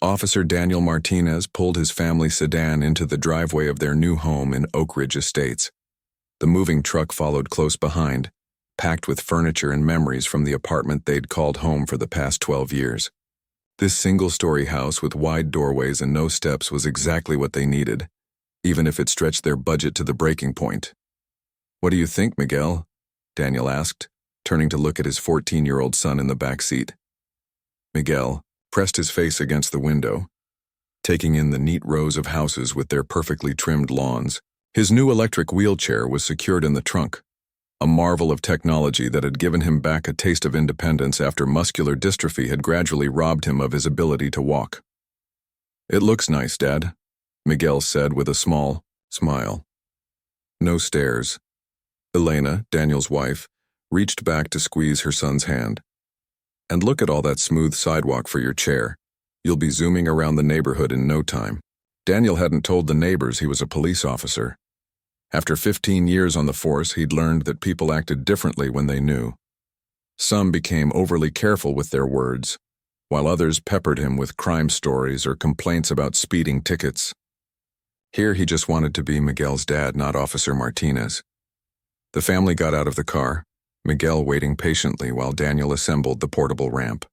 Officer Daniel Martinez pulled his family sedan into the driveway of their new home in Oak Ridge Estates. The moving truck followed close behind, packed with furniture and memories from the apartment they'd called home for the past 12 years. This single-story house with wide doorways and no steps was exactly what they needed, even if it stretched their budget to the breaking point. "What do you think, Miguel?" Daniel asked, turning to look at his 14-year-old son in the back seat. Miguel pressed his face against the window, taking in the neat rows of houses with their perfectly trimmed lawns. His new electric wheelchair was secured in the trunk, a marvel of technology that had given him back a taste of independence after muscular dystrophy had gradually robbed him of his ability to walk. "It looks nice, Dad," Miguel said with a small smile. No stairs. Elena, Daniel's wife, reached back to squeeze her son's hand. "And look at all that smooth sidewalk for your chair. You'll be zooming around the neighborhood in no time." Daniel hadn't told the neighbors he was a police officer. After 15 years on the force, he'd learned that people acted differently when they knew. Some became overly careful with their words, while others peppered him with crime stories or complaints about speeding tickets. Here he just wanted to be Miguel's dad, not Officer Martinez. The family got out of the car, Miguel waiting patiently while Daniel assembled the portable ramp.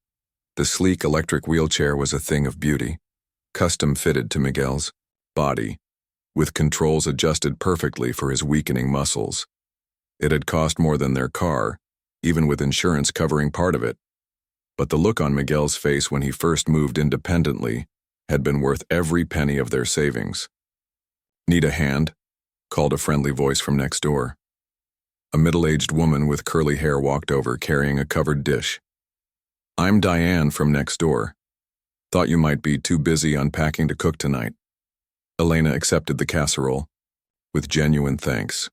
The sleek electric wheelchair was a thing of beauty, custom-fitted to Miguel's body, with controls adjusted perfectly for his weakening muscles. It had cost more than their car, even with insurance covering part of it. But the look on Miguel's face when he first moved independently had been worth every penny of their savings. "Need a hand?" called a friendly voice from next door. A middle-aged woman with curly hair walked over carrying a covered dish. "I'm Diane from next door. Thought you might be too busy unpacking to cook tonight." Elena accepted the casserole, with genuine thanks.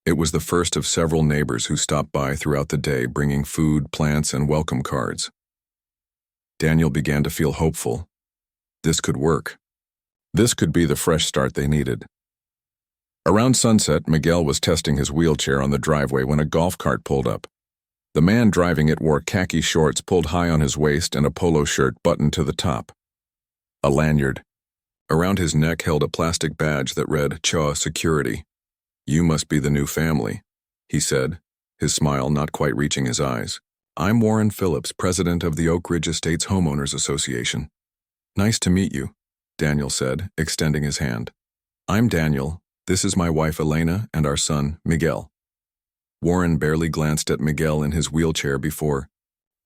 It was the first of several neighbors who stopped by throughout the day bringing food, plants, and welcome cards. Daniel began to feel hopeful. This could work. This could be the fresh start they needed. Around sunset, Miguel was testing his wheelchair on the driveway when a golf cart pulled up. The man driving it wore khaki shorts pulled high on his waist and a polo shirt buttoned to the top. A lanyard. Around his neck held a plastic badge that read HOA Security. "You must be the new family," he said, his smile not quite reaching his eyes. "I'm Warren Phillips, president of the Oak Ridge Estates Homeowners Association." "Nice to meet you," Daniel said, extending his hand. "I'm Daniel. This is my wife Elena and our son, Miguel." Warren barely glanced at Miguel in his wheelchair before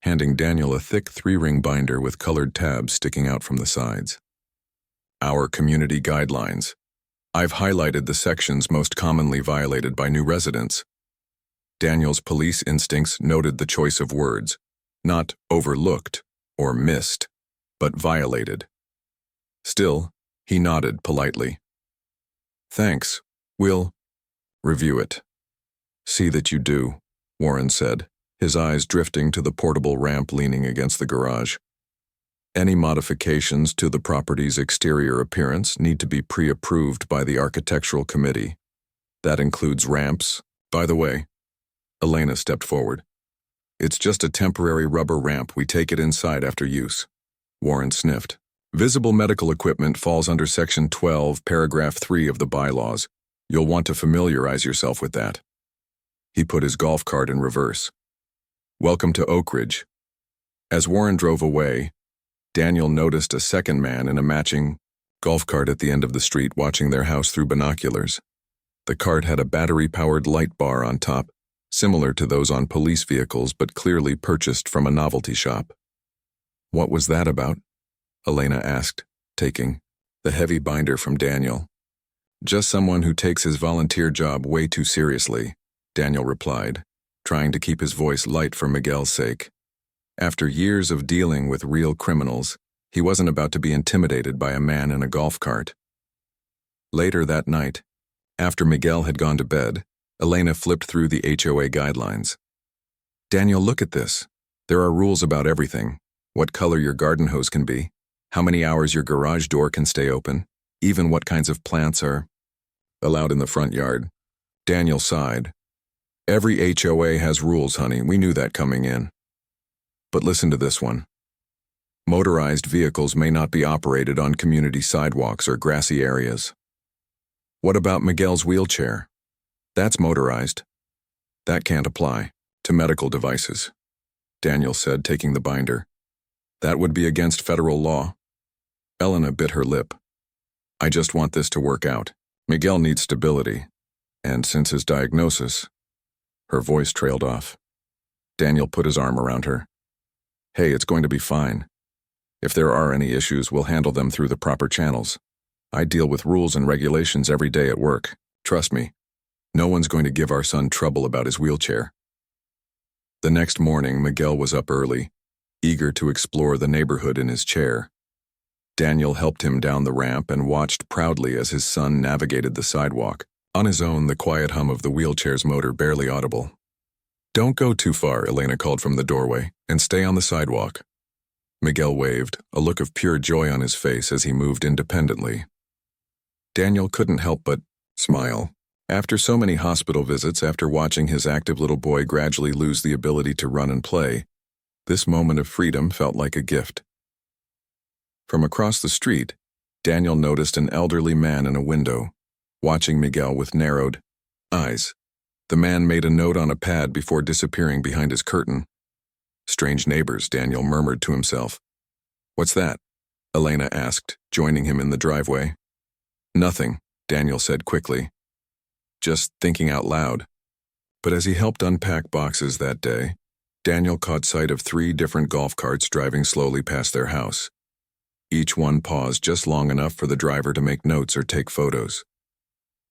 handing Daniel a thick 3-ring binder with colored tabs sticking out from the sides. "Our community guidelines. I've highlighted the sections most commonly violated by new residents." Daniel's police instincts noted the choice of words, not overlooked or missed, but violated. Still, he nodded politely. "Thanks. We'll review it." "See that you do," Warren said, his eyes drifting to the portable ramp leaning against the garage. "Any modifications to the property's exterior appearance need to be pre-approved by the architectural committee. That includes ramps. By the way," Elena stepped forward. "It's just a temporary rubber ramp. We take it inside after use." Warren sniffed. "Visible medical equipment falls under Section 12, Paragraph 3 of the bylaws. You'll want to familiarize yourself with that." He put his golf cart in reverse. "Welcome to Oak Ridge." As Warren drove away, Daniel noticed a second man in a matching golf cart at the end of the street watching their house through binoculars. The cart had a battery-powered light bar on top, similar to those on police vehicles but clearly purchased from a novelty shop. "What was that about?" Elena asked, taking the heavy binder from Daniel. "Just someone who takes his volunteer job way too seriously," Daniel replied, trying to keep his voice light for Miguel's sake. After years of dealing with real criminals, he wasn't about to be intimidated by a man in a golf cart. Later that night, after Miguel had gone to bed, Elena flipped through the HOA guidelines. "Daniel, look at this. There are rules about everything. What color your garden hose can be, how many hours your garage door can stay open, even what kinds of plants are allowed in the front yard." Daniel sighed. "Every HOA has rules, honey. We knew that coming in. But listen to this one. Motorized vehicles may not be operated on community sidewalks or grassy areas. What about Miguel's wheelchair? That's motorized. That can't apply to medical devices, Daniel said, taking the binder. That would be against federal law. Elena bit her lip. I just want this to work out. Miguel needs stability, and since his diagnosis, her voice trailed off. Daniel put his arm around her. Hey, it's going to be fine. If there are any issues, we'll handle them through the proper channels. I deal with rules and regulations every day at work. Trust me. No one's going to give our son trouble about his wheelchair. The next morning, Miguel was up early, eager to explore the neighborhood in his chair. Daniel helped him down the ramp and watched proudly as his son navigated the sidewalk. On his own, the quiet hum of the wheelchair's motor barely audible. Don't go too far, Elena called from the doorway, and stay on the sidewalk. Miguel waved, a look of pure joy on his face as he moved independently. Daniel couldn't help but smile. After so many hospital visits, after watching his active little boy gradually lose the ability to run and play, this moment of freedom felt like a gift. From across the street, Daniel noticed an elderly man in a window, watching Miguel with narrowed eyes. The man made a note on a pad before disappearing behind his curtain. Strange neighbors, Daniel murmured to himself. What's that? Elena asked, joining him in the driveway. Nothing, Daniel said quickly. Just thinking out loud. But as he helped unpack boxes that day, Daniel caught sight of 3 different golf carts driving slowly past their house. Each one paused just long enough for the driver to make notes or take photos.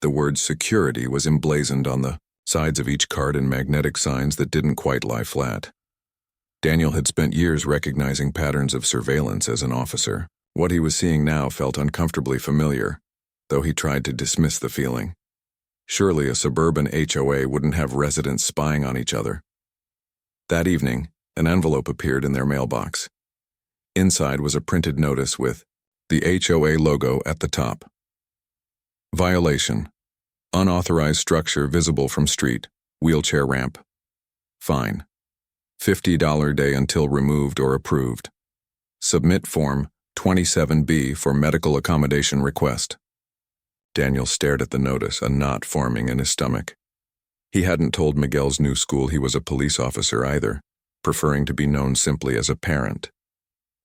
The word security was emblazoned on the sides of each cart in magnetic signs that didn't quite lie flat. Daniel had spent years recognizing patterns of surveillance as an officer. What he was seeing now felt uncomfortably familiar, though he tried to dismiss the feeling. Surely a suburban HOA wouldn't have residents spying on each other. That evening, an envelope appeared in their mailbox. Inside was a printed notice with the HOA logo at the top. Violation. Unauthorized structure visible from street, wheelchair ramp. Fine. $50 day until removed or approved. Submit Form 27B for medical accommodation request. Daniel stared at the notice, a knot forming in his stomach. He hadn't told Miguel's new school he was a police officer either, preferring to be known simply as a parent.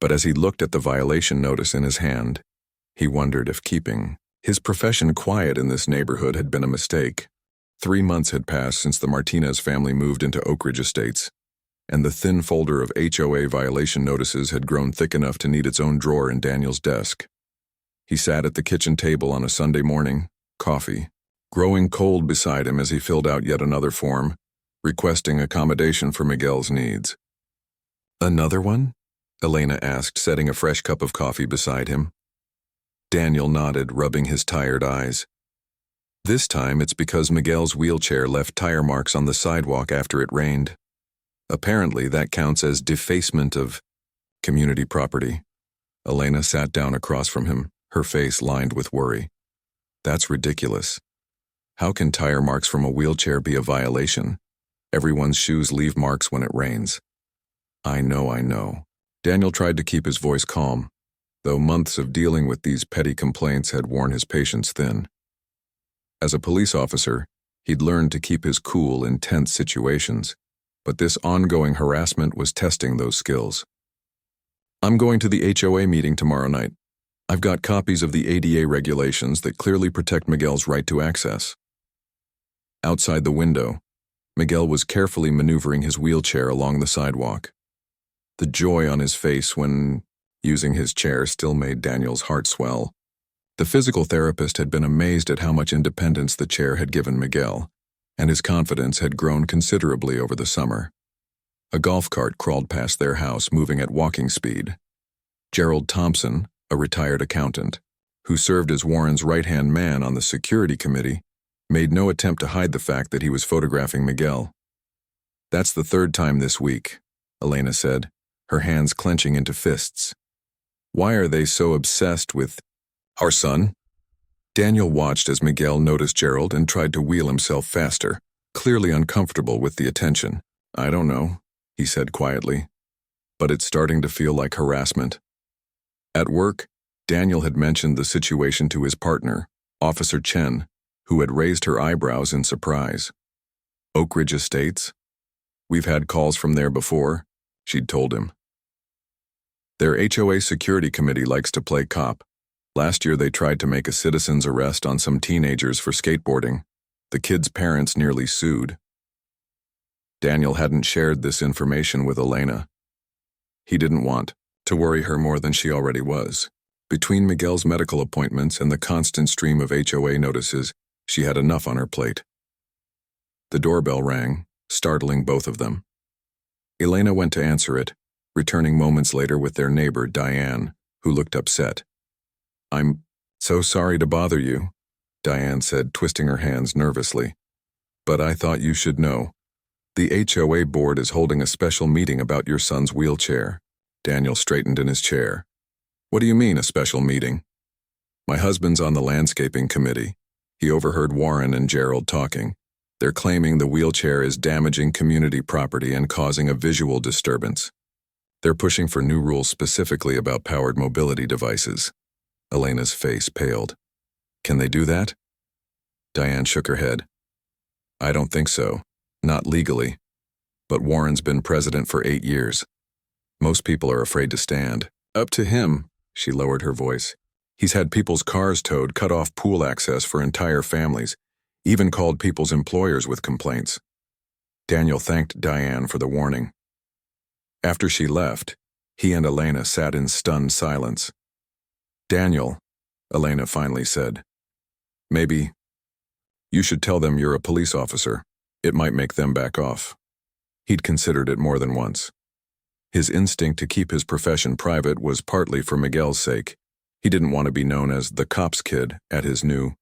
But as he looked at the violation notice in his hand, he wondered if keeping his profession quiet in this neighborhood had been a mistake. 3 months had passed since the Martinez family moved into Oak Ridge Estates, and the thin folder of HOA violation notices had grown thick enough to need its own drawer in Daniel's desk. He sat at the kitchen table on a Sunday morning, coffee growing cold beside him as he filled out yet another form, requesting accommodation for Miguel's needs. Another one? Elena asked, setting a fresh cup of coffee beside him. Daniel nodded, rubbing his tired eyes. This time it's because Miguel's wheelchair left tire marks on the sidewalk after it rained. Apparently that counts as defacement of community property. Elena sat down across from him, her face lined with worry. That's ridiculous. How can tire marks from a wheelchair be a violation? Everyone's shoes leave marks when it rains. I know. Daniel tried to keep his voice calm, though months of dealing with these petty complaints had worn his patience thin. As a police officer, he'd learned to keep his cool in tense situations, but this ongoing harassment was testing those skills. I'm going to the HOA meeting tomorrow night. I've got copies of the ADA regulations that clearly protect Miguel's right to access. Outside the window, Miguel was carefully maneuvering his wheelchair along the sidewalk. The joy on his face when using his chair still made Daniel's heart swell. The physical therapist had been amazed at how much independence the chair had given Miguel, and his confidence had grown considerably over the summer. A golf cart crawled past their house, moving at walking speed. Gerald Thompson, a retired accountant, who served as Warren's right-hand man on the security committee, made no attempt to hide the fact that he was photographing Miguel. That's the 3rd time this week, Elena said, her hands clenching into fists. Why are they so obsessed with our son? Daniel watched as Miguel noticed Gerald and tried to wheel himself faster, clearly uncomfortable with the attention. I don't know, he said quietly. but it's starting to feel like harassment. At work, Daniel had mentioned the situation to his partner, Officer Chen, who had raised her eyebrows in surprise. Oak Ridge Estates? We've had calls from there before, she'd told him. Their HOA security committee likes to play cop. Last year they tried to make a citizen's arrest on some teenagers for skateboarding. The kids' parents nearly sued. Daniel hadn't shared this information with Elena. He didn't want to worry her more than she already was. Between Miguel's medical appointments and the constant stream of HOA notices, she had enough on her plate. The doorbell rang, startling both of them. Elena went to answer it, returning moments later with their neighbor, Diane, who looked upset. "I'm so sorry to bother you," Diane said, twisting her hands nervously. "But I thought you should know. The HOA board is holding a special meeting about your son's wheelchair." Daniel straightened in his chair. "What do you mean, a special meeting?" "My husband's on the landscaping committee." He overheard Warren and Gerald talking. They're claiming the wheelchair is damaging community property and causing a visual disturbance. They're pushing for new rules specifically about powered mobility devices. Elena's face paled. "Can they do that?" Diane shook her head. "I don't think so. Not legally. But Warren's been president for 8 years. Most people are afraid to stand up to him." She lowered her voice. "He's had people's cars towed, cut off pool access for entire families, even called people's employers with complaints." Daniel thanked Diane for the warning. After she left, he and Elena sat in stunned silence. "Daniel," Elena finally said, "maybe you should tell them you're a police officer. It might make them back off." He'd considered it more than once. His instinct to keep his profession private was partly for Miguel's sake. He didn't want to be known as the cop's kid at his new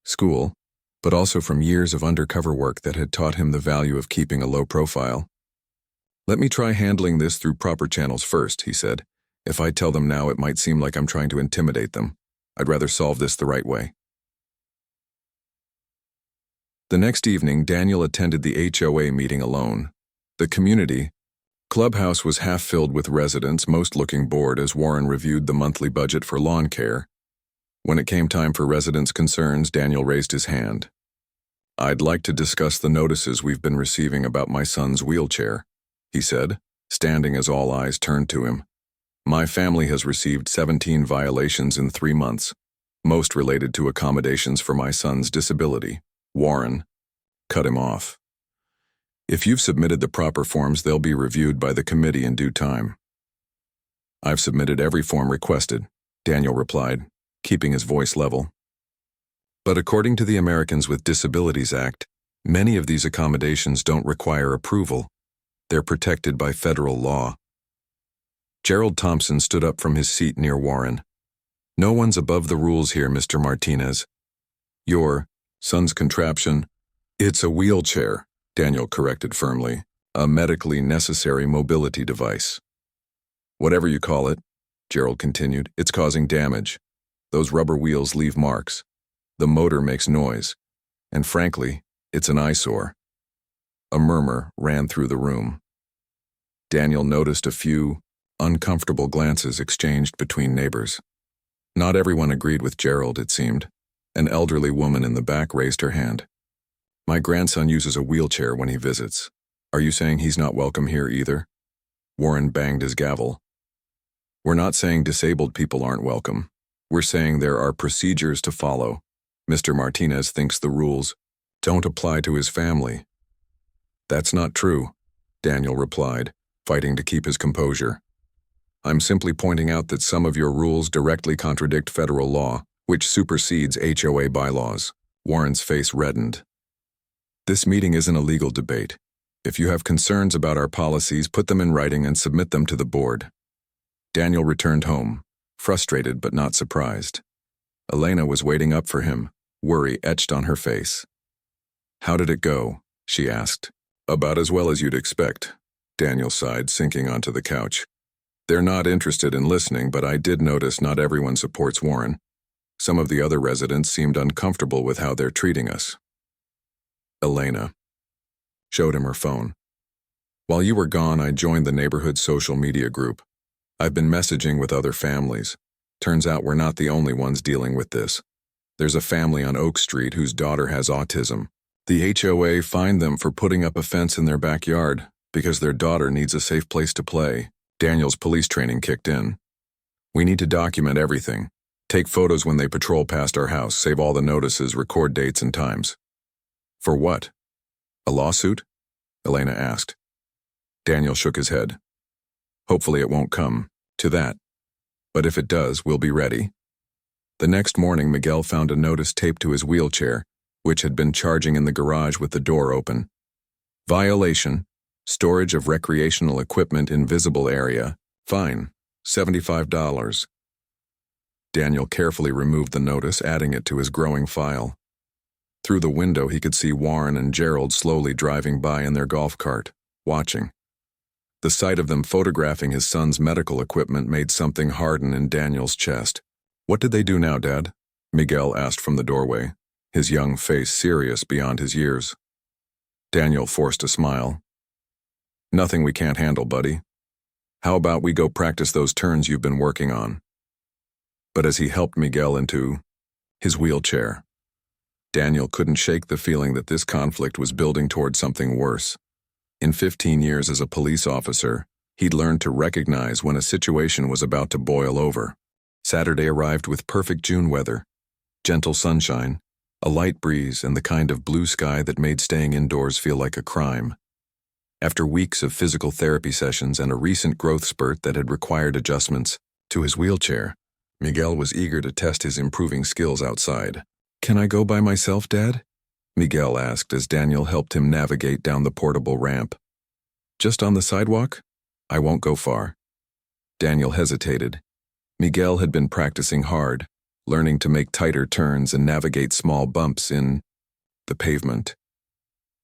school, but also from years of undercover work that had taught him the value of keeping a low profile. "Let me try handling this through proper channels first," he said. "If I tell them now, it might seem like I'm trying to intimidate them. I'd rather solve this the right way." The next evening, Daniel attended the HOA meeting alone. The community clubhouse was half filled with residents, most looking bored as Warren reviewed the monthly budget for lawn care. When it came time for residents' concerns, Daniel raised his hand. "I'd like to discuss the notices we've been receiving about my son's wheelchair," he said, standing as all eyes turned to him. "My family has received 17 violations in 3 months, most related to accommodations for my son's disability." Warren cut him off. "If you've submitted the proper forms, they'll be reviewed by the committee in due time." "I've submitted every form requested," Daniel replied, keeping his voice level. "But according to the Americans with Disabilities Act, many of these accommodations don't require approval. They're protected by federal law." Gerald Thompson stood up from his seat near Warren. "No one's above the rules here, Mr. Martinez. Your son's contraption—" "It's a wheelchair," Daniel corrected firmly. "A medically necessary mobility device." "Whatever you call it," Gerald continued, "it's causing damage. Those rubber wheels leave marks. The motor makes noise. And frankly, it's an eyesore." A murmur ran through the room. Daniel noticed a few uncomfortable glances exchanged between neighbors. Not everyone agreed with Gerald, it seemed. An elderly woman in the back raised her hand. "My grandson uses a wheelchair when he visits. Are you saying he's not welcome here either?" Warren banged his gavel. "We're not saying disabled people aren't welcome. We're saying there are procedures to follow. Mr. Martinez thinks the rules don't apply to his family." "That's not true," Daniel replied, fighting to keep his composure. "I'm simply pointing out that some of your rules directly contradict federal law, which supersedes HOA bylaws." Warren's face reddened. "This meeting isn't a legal debate. If you have concerns about our policies, put them in writing and submit them to the board." Daniel returned home, frustrated but not surprised. Elena was waiting up for him, worry etched on her face. "How did it go?" she asked. "About as well as you'd expect," Daniel sighed, sinking onto the couch. "They're not interested in listening, but I did notice not everyone supports Warren. Some of the other residents seemed uncomfortable with how they're treating us." Elena showed him her phone. While you were gone, I joined the neighborhood social media group. I've been messaging with other families. Turns out we're not the only ones dealing with this. There's a family on Oak Street whose daughter has autism. The HOA fined them for putting up a fence in their backyard because their daughter needs a safe place to play. Daniel's police training kicked in. We need to document everything. Take photos when they patrol past our house, save all the notices, record dates and times. For what? A lawsuit? Elena asked. Daniel shook his head. Hopefully it won't come to that. But if it does, we'll be ready. The next morning, Miguel found a notice taped to his wheelchair, which had been charging in the garage with the door open. Violation. Storage of recreational equipment in visible area. Fine. $75. Daniel carefully removed the notice, adding it to his growing file. Through the window, he could see Warren and Gerald slowly driving by in their golf cart, watching. The sight of them photographing his son's medical equipment made something harden in Daniel's chest. What did they do now, Dad? Miguel asked from the doorway, his young face serious beyond his years. Daniel forced a smile. Nothing we can't handle, buddy. How about we go practice those turns you've been working on? But as he helped Miguel into his wheelchair, Daniel couldn't shake the feeling that this conflict was building toward something worse. In 15 years as a police officer, he'd learned to recognize when a situation was about to boil over. Saturday arrived with perfect June weather, gentle sunshine, a light breeze, and the kind of blue sky that made staying indoors feel like a crime. After weeks of physical therapy sessions and a recent growth spurt that had required adjustments to his wheelchair, Miguel was eager to test his improving skills outside. Can I go by myself, Dad? Miguel asked as Daniel helped him navigate down the portable ramp. Just on the sidewalk? I won't go far. Daniel hesitated. Miguel had been practicing hard, learning to make tighter turns and navigate small bumps in the pavement.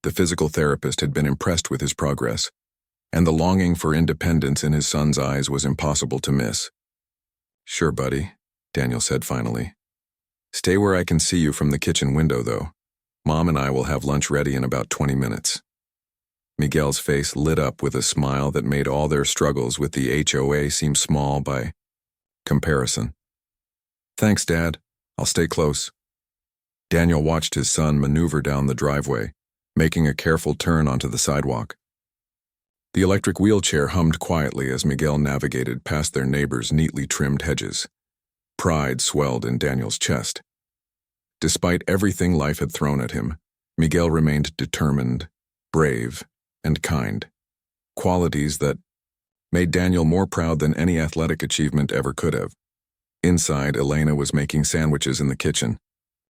The physical therapist had been impressed with his progress, and the longing for independence in his son's eyes was impossible to miss. Sure, buddy, Daniel said finally. Stay where I can see you from the kitchen window, though. Mom and I will have lunch ready in about 20 minutes. Miguel's face lit up with a smile that made all their struggles with the HOA seem small by comparison. Thanks, Dad. I'll stay close. Daniel watched his son maneuver down the driveway, making a careful turn onto the sidewalk. The electric wheelchair hummed quietly as Miguel navigated past their neighbors' neatly trimmed hedges. Pride swelled in Daniel's chest. Despite everything life had thrown at him, Miguel remained determined, brave, and kind. Qualities that made Daniel more proud than any athletic achievement ever could have. Inside, Elena was making sandwiches in the kitchen.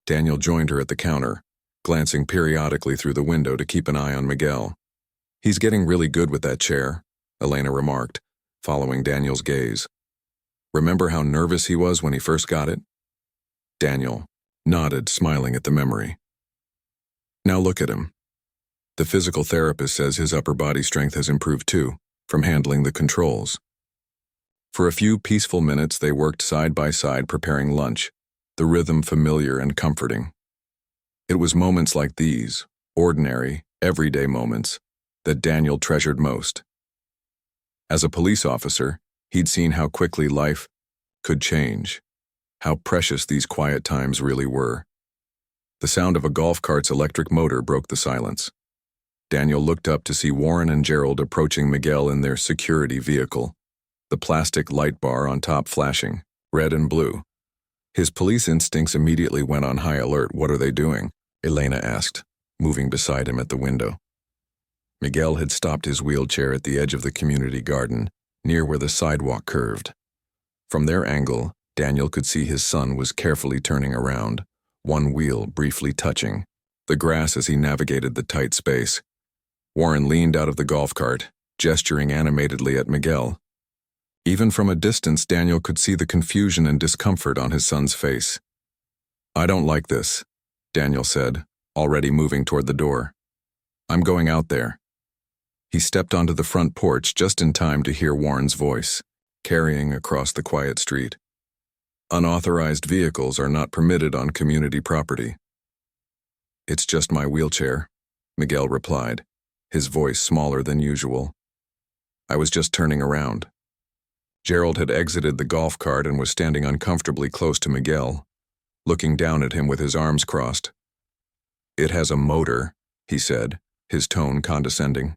Daniel joined her at the counter, glancing periodically through the window to keep an eye on Miguel. He's getting really good with that chair, Elena remarked, following Daniel's gaze. Remember how nervous he was when he first got it? Daniel nodded, smiling at the memory. Now look at him. The physical therapist says his upper body strength has improved too, from handling the controls. For a few peaceful minutes, they worked side by side preparing lunch, the rhythm familiar and comforting. It was moments like these, ordinary, everyday moments, that Daniel treasured most. As a police officer, he'd seen how quickly life could change, how precious these quiet times really were. The sound of a golf cart's electric motor broke the silence. Daniel looked up to see Warren and Gerald approaching Miguel in their security vehicle, the plastic light bar on top flashing, red and blue. His police instincts immediately went on high alert. What are they doing? Elena asked, moving beside him at the window. Miguel had stopped his wheelchair at the edge of the community garden, near where the sidewalk curved. From their angle, Daniel could see his son was carefully turning around, one wheel briefly touching the grass as he navigated the tight space. Warren leaned out of the golf cart, gesturing animatedly at Miguel. Even from a distance, Daniel could see the confusion and discomfort on his son's face. I don't like this, Daniel said, already moving toward the door. I'm going out there. He stepped onto the front porch just in time to hear Warren's voice, carrying across the quiet street. Unauthorized vehicles are not permitted on community property. It's just my wheelchair, Miguel replied, his voice smaller than usual, I was just turning around. Gerald had exited the golf cart and was standing uncomfortably close to Miguel, looking down at him with his arms crossed. "It has a motor," he said, his tone condescending.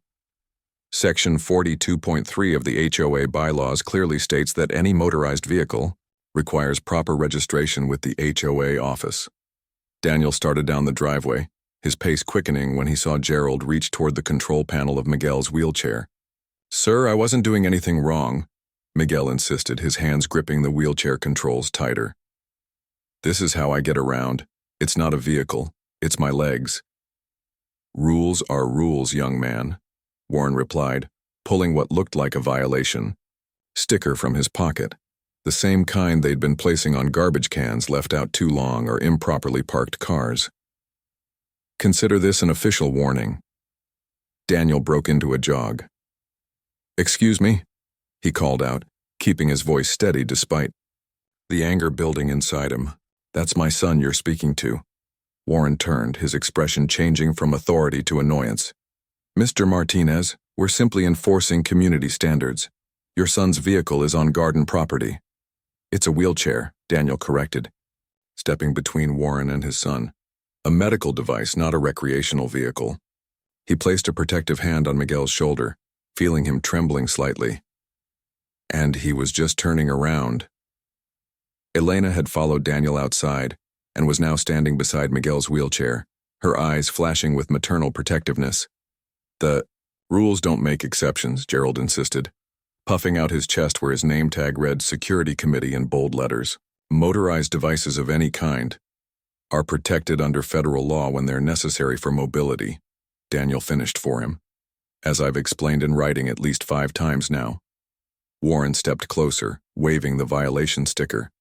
Section 42.3 of the HOA bylaws clearly states that any motorized vehicle requires proper registration with the HOA office. Daniel started down the driveway, his pace quickening when he saw Gerald reach toward the control panel of Miguel's wheelchair. "Sir, I wasn't doing anything wrong," Miguel insisted, his hands gripping the wheelchair controls tighter. "This is how I get around. It's not a vehicle. It's my legs." "Rules are rules, young man," Warren replied, pulling what looked like a violation sticker from his pocket, the same kind they'd been placing on garbage cans left out too long or improperly parked cars. "Consider this an official warning." Daniel broke into a jog. "Excuse me," he called out, keeping his voice steady despite the anger building inside him. "That's my son you're speaking to." Warren turned, his expression changing from authority to annoyance. "Mr. Martinez, we're simply enforcing community standards. Your son's vehicle is on garden property." "It's a wheelchair," Daniel corrected, stepping between Warren and his son. "A medical device, not a recreational vehicle." He placed a protective hand on Miguel's shoulder, feeling him trembling slightly. And he was just turning around. Elena had followed Daniel outside and was now standing beside Miguel's wheelchair, her eyes flashing with maternal protectiveness. "The rules don't make exceptions," Gerald insisted, puffing out his chest where his name tag read Security Committee in bold letters. "Motorized devices of any kind are protected under federal law when they're necessary for mobility," Daniel finished for him. "As I've explained in writing at least 5 times now." Warren stepped closer, waving the violation sticker.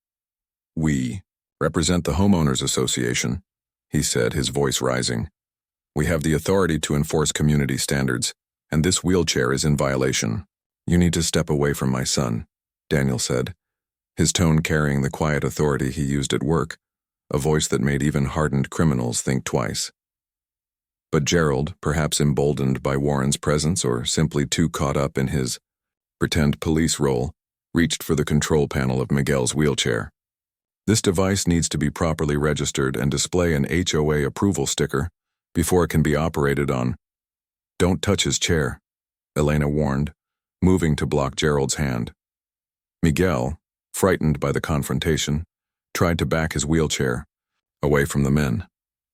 "We represent the Homeowners Association," he said, his voice rising. "We have the authority to enforce community standards, and this wheelchair is in violation." "You need to step away from my son," Daniel said, his tone carrying the quiet authority he used at work, a voice that made even hardened criminals think twice. But Gerald, perhaps emboldened by Warren's presence or simply too caught up in his pretend police role, reached for the control panel of Miguel's wheelchair. "This device needs to be properly registered and display an HOA approval sticker before it can be operated on." "Don't touch his chair," Elena warned, moving to block Gerald's hand. Miguel, frightened by the confrontation, tried to back his wheelchair away from the men.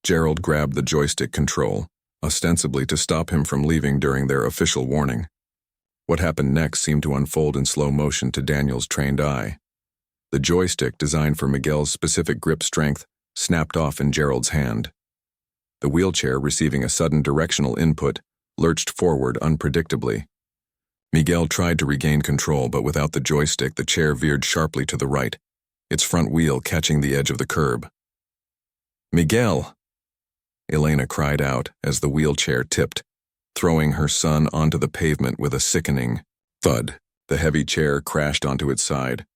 Gerald grabbed the joystick control, ostensibly to stop him from leaving during their official warning. What happened next seemed to unfold in slow motion to Daniel's trained eye. The joystick, designed for Miguel's specific grip strength, snapped off in Gerald's hand. The wheelchair, receiving a sudden directional input, lurched forward unpredictably. Miguel tried to regain control, but without the joystick, the chair veered sharply to the right, its front wheel catching the edge of the curb. "Miguel!" Elena cried out as the wheelchair tipped, throwing her son onto the pavement with a sickening thud. The heavy chair crashed onto its side,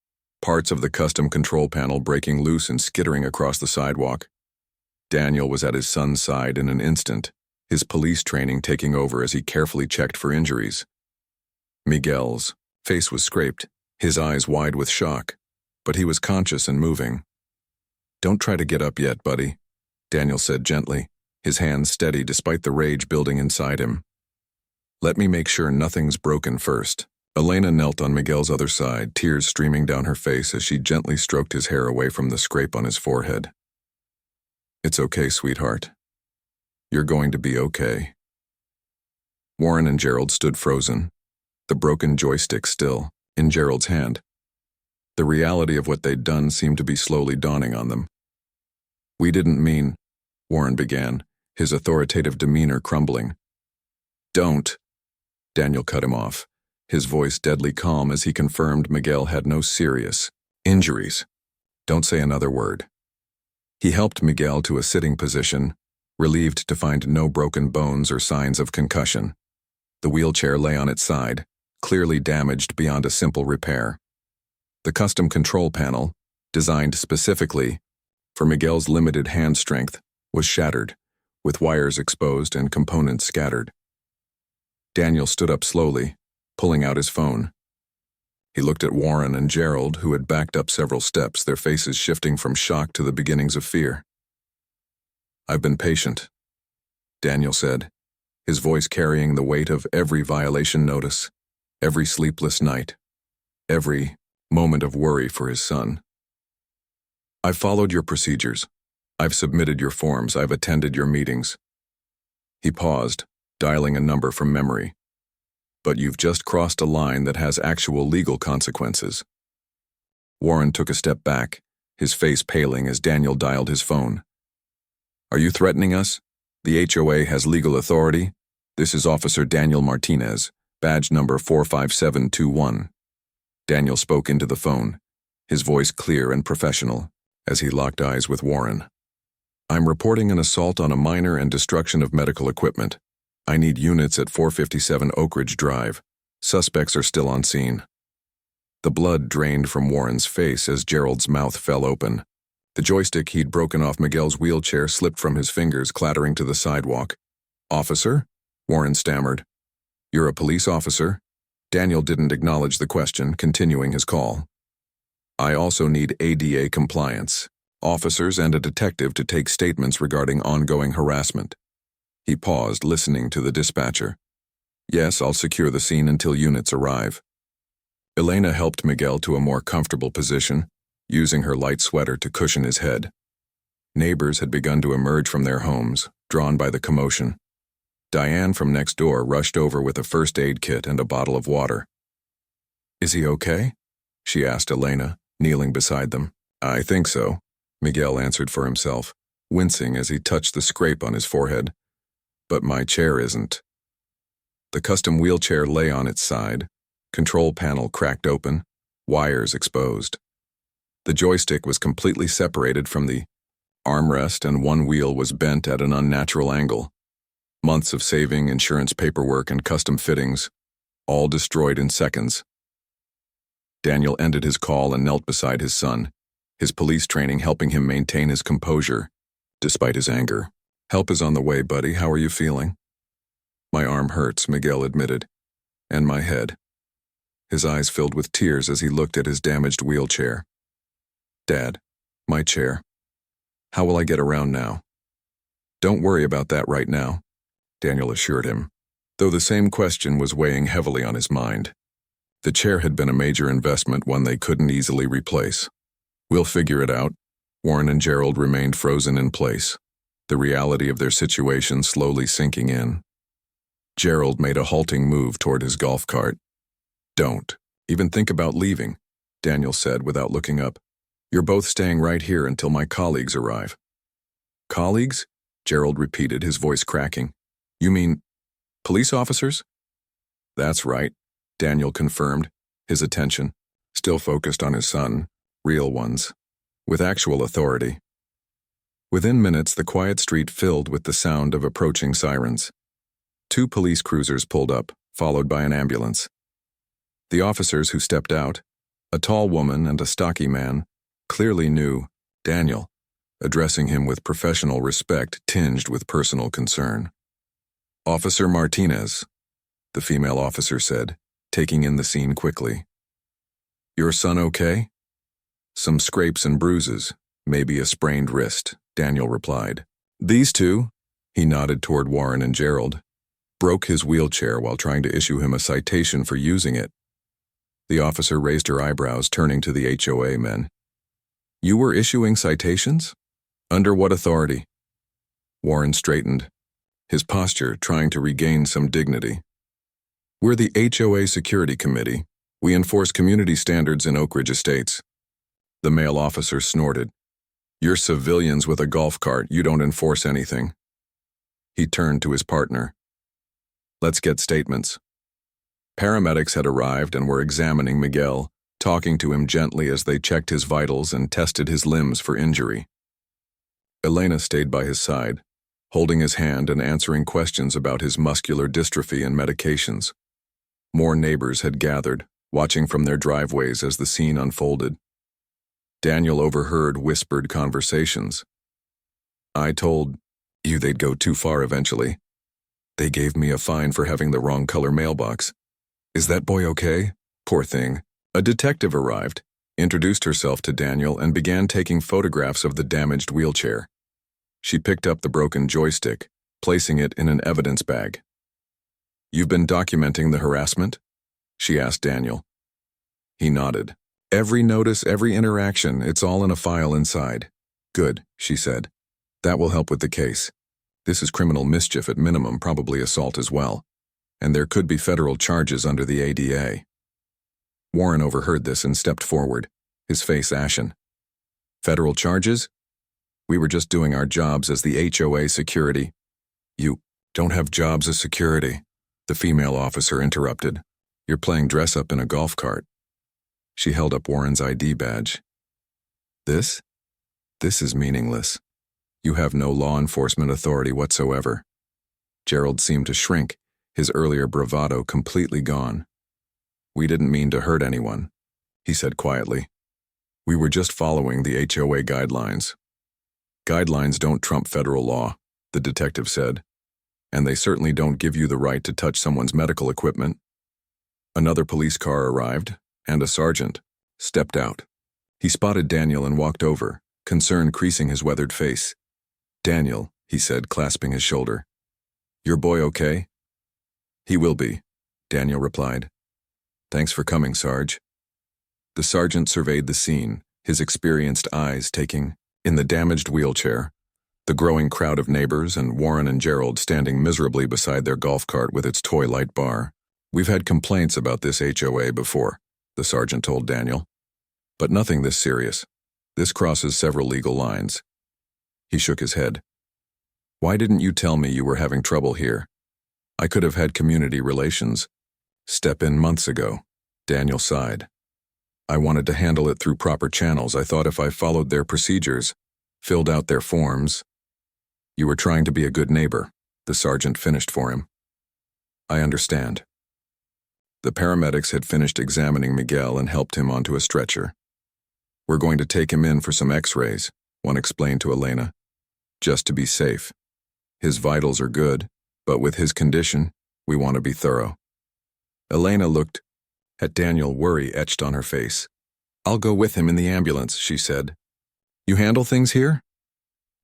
parts of the custom control panel breaking loose and skittering across the sidewalk. Daniel was at his son's side in an instant, his police training taking over as he carefully checked for injuries. Miguel's face was scraped, his eyes wide with shock, but he was conscious and moving. "Don't try to get up yet, buddy," Daniel said gently, his hands steady despite the rage building inside him. "Let me make sure nothing's broken first." Elena knelt on Miguel's other side, tears streaming down her face as she gently stroked his hair away from the scrape on his forehead. "It's okay, sweetheart. You're going to be okay." Warren and Gerald stood frozen, the broken joystick still in Gerald's hand. The reality of what they'd done seemed to be slowly dawning on them. "We didn't mean," Warren began, his authoritative demeanor crumbling. "Don't," Daniel cut him off, his voice deadly calm as he confirmed Miguel had no serious injuries. "Don't say another word." He helped Miguel to a sitting position, relieved to find no broken bones or signs of concussion. The wheelchair lay on its side, clearly damaged beyond a simple repair. The custom control panel, designed specifically for Miguel's limited hand strength, was shattered, with wires exposed and components scattered. Daniel stood up slowly, pulling out his phone. He looked at Warren and Gerald, who had backed up several steps, their faces shifting from shock to the beginnings of fear. "I've been patient," Daniel said, his voice carrying the weight of every violation notice, every sleepless night, every moment of worry for his son. "I've followed your procedures. I've submitted your forms. I've attended your meetings." He paused, dialing a number from memory. "But you've just crossed a line that has actual legal consequences." Warren took a step back, his face paling as Daniel dialed his phone. "Are you threatening us? The HOA has legal authority. This is Officer Daniel Martinez, badge number 45721. Daniel spoke into the phone, his voice clear and professional, as he locked eyes with Warren. "I'm reporting an assault on a minor and destruction of medical equipment. I need units at 457 Oak Ridge Drive. Suspects are still on scene." The blood drained from Warren's face as Gerald's mouth fell open. The joystick he'd broken off Miguel's wheelchair slipped from his fingers, clattering to the sidewalk. "Officer?" Warren stammered. "You're a police officer?" Daniel didn't acknowledge the question, continuing his call. "I also need ADA compliance, officers and a detective to take statements regarding ongoing harassment." He paused, listening to the dispatcher. "Yes, I'll secure the scene until units arrive." Elena helped Miguel to a more comfortable position, using her light sweater to cushion his head. Neighbors had begun to emerge from their homes, drawn by the commotion. Diane from next door rushed over with a first aid kit and a bottle of water. "Is he okay?" she asked Elena, kneeling beside them. "I think so," Miguel answered for himself, wincing as he touched the scrape on his forehead. "But my chair isn't." The custom wheelchair lay on its side, control panel cracked open, wires exposed. The joystick was completely separated from the armrest and one wheel was bent at an unnatural angle. Months of saving, insurance paperwork, and custom fittings, all destroyed in seconds. Daniel ended his call and knelt beside his son, his police training helping him maintain his composure, despite his anger. "Help is on the way, buddy. How are you feeling?" "My arm hurts," Miguel admitted, "and my head." His eyes filled with tears as he looked at his damaged wheelchair. "Dad, my chair. How will I get around now?" "Don't worry about that right now," Daniel assured him, though the same question was weighing heavily on his mind. The chair had been a major investment, one they couldn't easily replace. "We'll figure it out." Warren and Gerald remained frozen in place, the reality of their situation slowly sinking in. Gerald made a halting move toward his golf cart. "Don't even think about leaving," Daniel said without looking up. "You're both staying right here until my colleagues arrive." "Colleagues?" Gerald repeated, his voice cracking. "You mean police officers?" "That's right," Daniel confirmed, his attention still focused on his son, real ones, with actual authority. Within minutes, the quiet street filled with the sound of approaching sirens. 2 police cruisers pulled up, followed by an ambulance. The officers who stepped out, a tall woman and a stocky man, clearly knew Daniel, addressing him with professional respect tinged with personal concern. "Officer Martinez," the female officer said, taking in the scene quickly. "Your son okay?" "Some scrapes and bruises, maybe a sprained wrist," Daniel replied. "These two," he nodded toward Warren and Gerald, "broke his wheelchair while trying to issue him a citation for using it." The officer raised her eyebrows, turning to the HOA men. "You were issuing citations? Under what authority?" Warren straightened, his posture trying to regain some dignity. "We're the HOA Security Committee. We enforce community standards in Oak Ridge Estates." The male officer snorted. "You're civilians with a golf cart. You don't enforce anything." He turned to his partner. "Let's get statements." Paramedics had arrived and were examining Miguel, talking to him gently as they checked his vitals and tested his limbs for injury. Elena stayed by his side, holding his hand and answering questions about his muscular dystrophy and medications. More neighbors had gathered, watching from their driveways as the scene unfolded. Daniel overheard whispered conversations. "I told you they'd go too far eventually. They gave me a fine for having the wrong color mailbox. Is that boy okay? Poor thing. A detective arrived, introduced herself to Daniel, and began taking photographs of the damaged wheelchair. She picked up the broken joystick, placing it in an evidence bag. "You've been documenting the harassment?" she asked Daniel. He nodded. "Every notice, every interaction, it's all in a file inside." "Good," she said. "That will help with the case. This is criminal mischief at minimum, probably assault as well. And there could be federal charges under the ADA. Warren overheard this and stepped forward, his face ashen. "Federal charges? We were just doing our jobs as the HOA security." "You don't have jobs as security," the female officer interrupted. "You're playing dress-up in a golf cart." She held up Warren's ID badge. This is meaningless. You have no law enforcement authority whatsoever." Gerald seemed to shrink, his earlier bravado completely gone. "We didn't mean to hurt anyone," he said quietly. "We were just following the HOA guidelines." "Guidelines don't trump federal law," the detective said. "And they certainly don't give you the right to touch someone's medical equipment." Another police car arrived, and a sergeant stepped out. He spotted Daniel and walked over, concern creasing his weathered face. "Daniel," he said, clasping his shoulder. "Your boy okay?" "He will be," Daniel replied. "Thanks for coming, Sarge." The sergeant surveyed the scene, his experienced eyes taking in the damaged wheelchair, the growing crowd of neighbors, and Warren and Gerald standing miserably beside their golf cart with its toy light bar. "We've had complaints about this HOA before," the sergeant told Daniel. "But nothing this serious. This crosses several legal lines." He shook his head. "Why didn't you tell me you were having trouble here? I could have had community relations step in months ago." Daniel sighed. "I wanted to handle it through proper channels. I thought if I followed their procedures, filled out their forms." "You were trying to be a good neighbor," the sergeant finished for him. "I understand." The paramedics had finished examining Miguel and helped him onto a stretcher. "We're going to take him in for some x-rays," one explained to Elena. "Just to be safe. His vitals are good, but with his condition, we want to be thorough." Elena looked at Daniel, worry etched on her face. "I'll go with him in the ambulance," she said. "You handle things here?"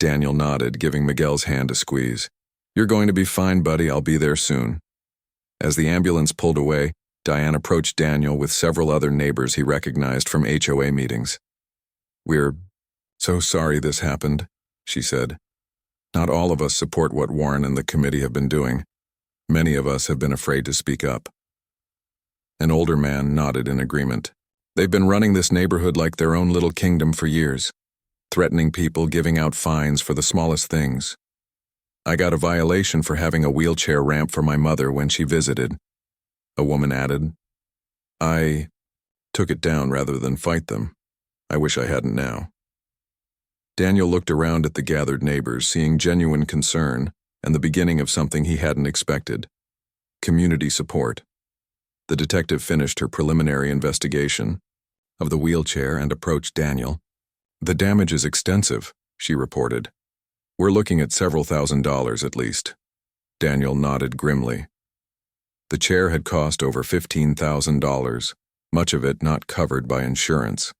Daniel nodded, giving Miguel's hand a squeeze. "You're going to be fine, buddy. I'll be there soon." As the ambulance pulled away, Diane approached Daniel with several other neighbors he recognized from HOA meetings. "We're so sorry this happened," she said. "Not all of us support what Warren and the committee have been doing. Many of us have been afraid to speak up." An older man nodded in agreement. "They've been running this neighborhood like their own little kingdom for years, threatening people, giving out fines for the smallest things. I got a violation for having a wheelchair ramp for my mother when she visited," a woman added. "I took it down rather than fight them. I wish I hadn't now." Daniel looked around at the gathered neighbors, seeing genuine concern and the beginning of something he hadn't expected: community support. The detective finished her preliminary investigation of the wheelchair and approached Daniel. "The damage is extensive," she reported. "We're looking at several $1,000s at least." Daniel nodded grimly. The chair had cost over $15,000, much of it not covered by insurance.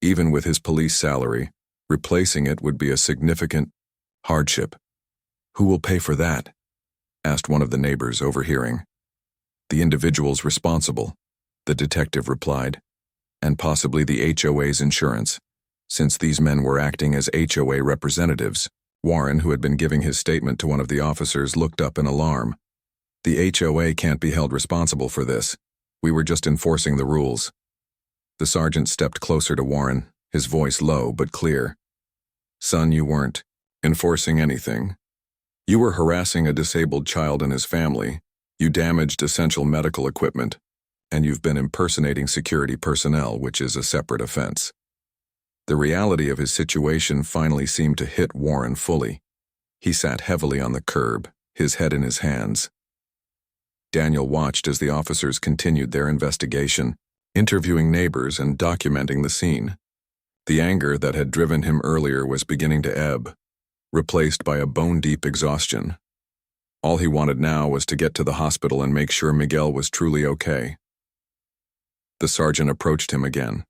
Even with his police salary, replacing it would be a significant hardship. "Who will pay for that?" asked one of the neighbors, overhearing. "The individuals responsible," the detective replied, "and possibly the HOA's insurance, since these men were acting as HOA representatives." Warren, who had been giving his statement to one of the officers, looked up in alarm. "The HOA can't be held responsible for this. We were just enforcing the rules." The sergeant stepped closer to Warren, his voice low but clear. "Son, you weren't enforcing anything. You were harassing a disabled child and his family. You damaged essential medical equipment, and you've been impersonating security personnel, which is a separate offense." The reality of his situation finally seemed to hit Warren fully. He sat heavily on the curb, his head in his hands. Daniel watched as the officers continued their investigation, interviewing neighbors and documenting the scene. The anger that had driven him earlier was beginning to ebb, replaced by a bone-deep exhaustion. All he wanted now was to get to the hospital and make sure Miguel was truly okay. The sergeant approached him again.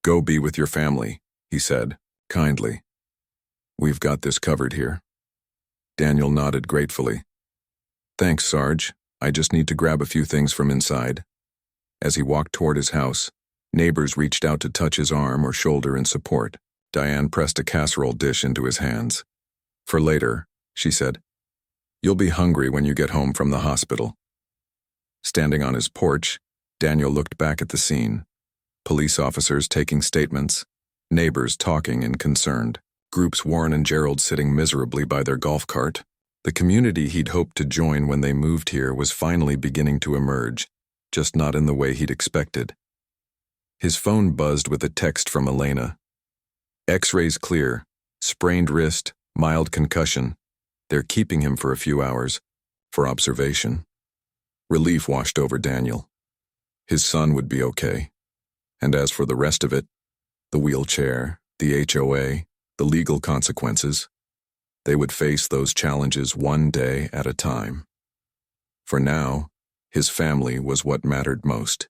"Go be with your family," he said, kindly. "We've got this covered here." Daniel nodded gratefully. "Thanks, Sarge. I just need to grab a few things from inside." As he walked toward his house, neighbors reached out to touch his arm or shoulder in support. Diane pressed a casserole dish into his hands. "For later," she said. "You'll be hungry when you get home from the hospital." Standing on his porch, Daniel looked back at the scene. Police officers taking statements, neighbors talking and concerned, groups Warren and Gerald sitting miserably by their golf cart. The community he'd hoped to join when they moved here was finally beginning to emerge, just not in the way he'd expected. His phone buzzed with a text from Elena. "X-rays clear. Sprained wrist, mild concussion. They're keeping him for a few hours, for observation." Relief washed over Daniel. His son would be okay. And as for the rest of it, the wheelchair, the HOA, the legal consequences, they would face those challenges one day at a time. For now, his family was what mattered most.